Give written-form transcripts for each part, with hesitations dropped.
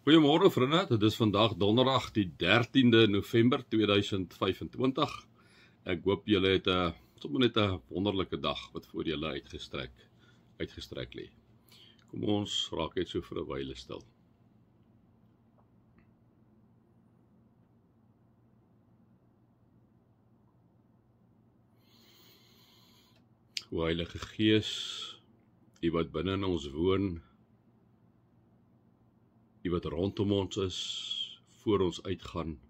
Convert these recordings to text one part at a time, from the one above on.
Goeiemôre vriende, dit is vandag donderdag die 13de November 2025. Ek hoop julle het sommer net 'n wonderlike dag wat voor julle uitgestrek lê. Kom ons raak net so vir 'n wyle stil. O Heilige Gees, U wat binne in ons woon, U wat rondom ons is, voor ons uitgaan,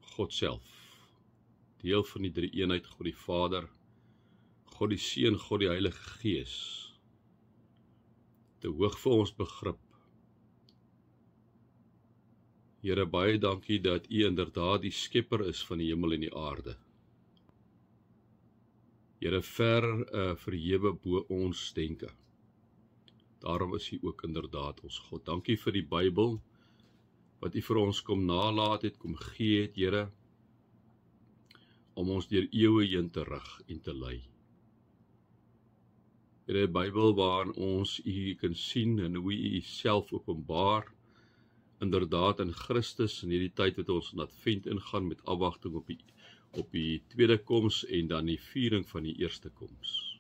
God self, deel van die drie eenheid, God die Vader, God die Seun, God die Heilige Gees, te hoog vir ons begrip. Here, baie dankie dat U inderdaad die skepper is van die hemel en die aarde. Here, ver verhewe bo ons denke. Daarom is U ook inderdaad ons God. Dankie vir die Bybel, wat U vir ons kom nalaat het, kom gee het, Here, om ons deur eeue heen te rig en te lei. Here, die Bybel waarin ons U kan sien en hoe U self openbaar, inderdaad in Christus, in hierdie tyd wat ons in Advent ingaan met afwagting op die tweede koms en dan die viering van die eerste koms.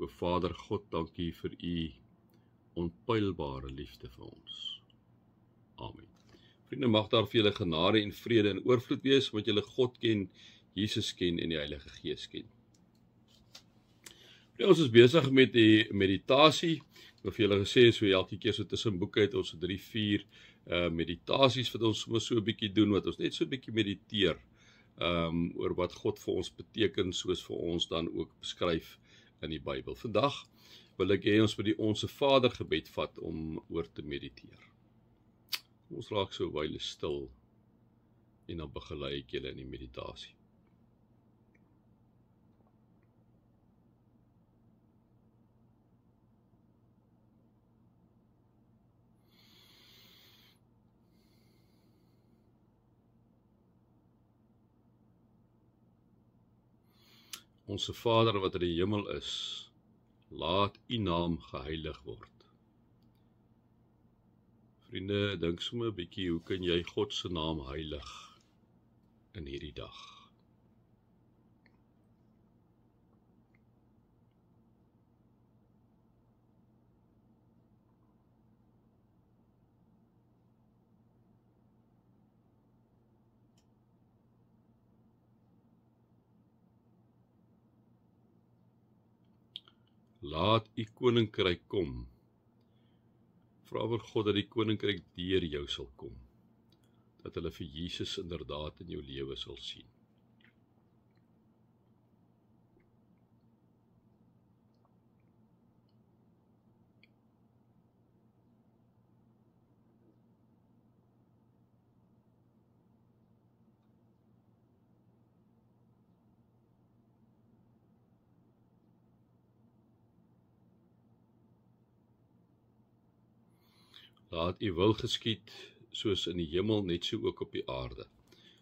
O Vader God, dankie vir U onpylbare liefde vir ons. Amen. Vriende, mag daar vir julle genade en vrede en oorvloed wees, want julle God ken, Jesus ken en die Heilige Gees ken. Ons is besig met die meditasie. Ek het vir julle gesê, so elke keer so tussen boeke het ons so 3-4 meditasies wat ons so 'n bietjie doen, wat ons net so 'n bietjie mediteer oor wat God vir ons beteken, soos vir ons dan ook beskryf in die Bybel. Vandag wil ek hê ons by die Onse Vader gebed vat om oor te mediteer. Ons raak so 'n wyle stil en dan begelei ek julle in die meditasie. Onse Vader wat in die hemel is, laat U naam geheilig word. Vriende, dink sommer 'n bietjie, hoe kan jy God se naam heilig in hierdie dag? Laat U koninkryk kom. Vra vir God dat die koninkryk deur jou sal kom. Dat hulle vir Jesus inderdaad in jou lewe sal sien. Laat U wil geskied, soos in die hemel, net so ook op die aarde.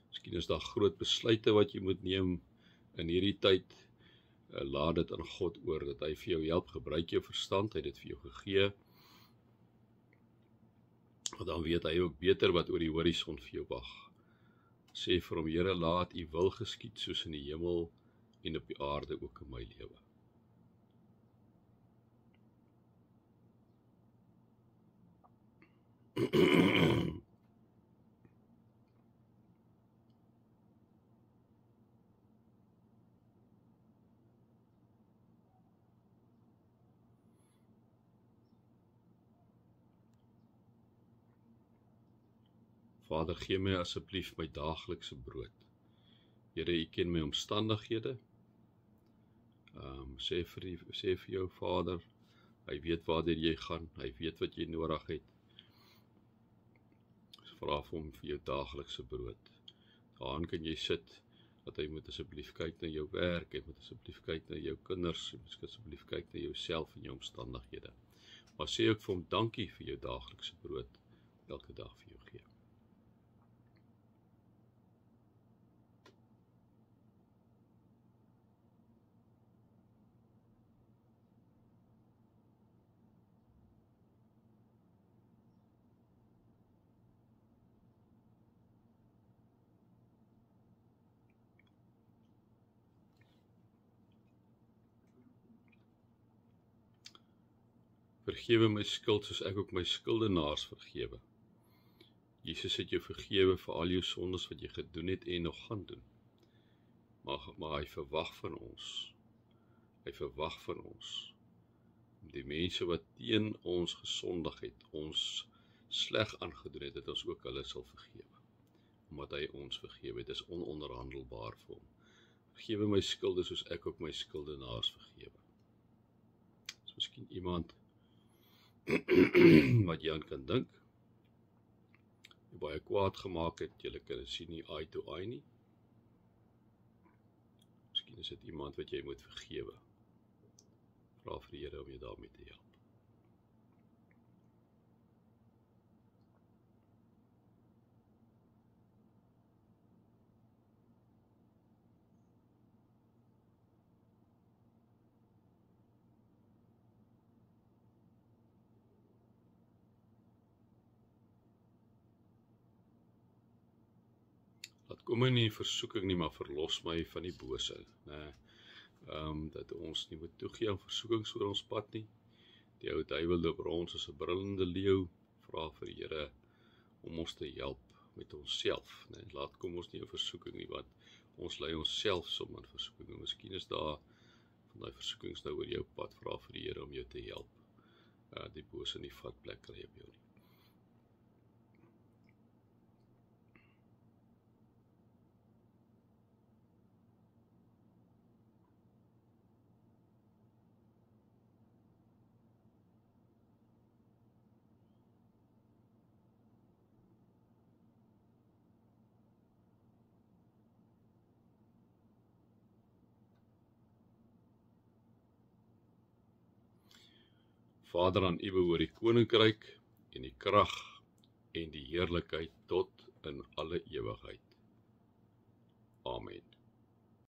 Miskien is daar groot besluite wat jy moet neem in hierdie tyd. Laat dit aan God oor, dat hy vir jou help, gebruik jou verstand, hy het dit vir jou gegee. Want dan weet hy ook beter wat oor die horison vir jou wag. Sê vir hom, Here, laat U wil geskied, soos in die hemel en op die aarde ook in my lewe. Vader, gee my asseblief my daaglikse brood. Here, U ken my omstandighede. Sê vir jou Vader, hy weet waarheen jy gaan, hy weet wat jy nodig het. Vra vir hom vir jou daaglikse brood. Daaraan kan jy sit, dat hy moet asseblief kyk na jou werk, hy moet asseblief kyk na jou kinders, hy moet asseblief kyk na jouself en jou omstandighede. Maar sê ook vir hom dankie vir jou daaglikse brood, elke dag vir jou gee. Vergewe my skuld soos ek ook my skuldenaars vergewe. Jesus het jou vergewe vir al jou sondes wat jy gedoen het en nog gaan doen. Maar hy verwag van ons. Hy verwag van ons. Die mense wat teen ons gesondig het, ons sleg aangedoen het, dat ons ook hulle sal vergewe. Omdat hy ons vergewe het, is ononderhandelbaar vir hom. Vergewe my skulde soos ek ook my skuldenaars vergewe. Dis miskien iemand wat jy aan kan dink, jy baie kwaad gemaak het, julle kan sien nie eye to eye nie. Miskien is dit iemand wat jy moet vergewe. Vra vir die Here om jou daarmee te help. Laat kom my nie in versoeking nie, maar verlos my van die bose. Dat ons nie moet toegee aan versoekings oor ons pad nie. Die ou duiwel loop rond soos 'n brullende leeu, vra vir die Here om ons te help met onsself. Laat kom ons nie in versoeking nie, want ons lei onsself som in versoeking. Miskien is daar van daai versoekings nou oor jou pad, vra vir die Here om jou te help. Die bose nie vat plek kry op jou nie. Vader, aan U behoort die koninkryk en die krag en die heerlikheid tot in alle ewigheid. Amen.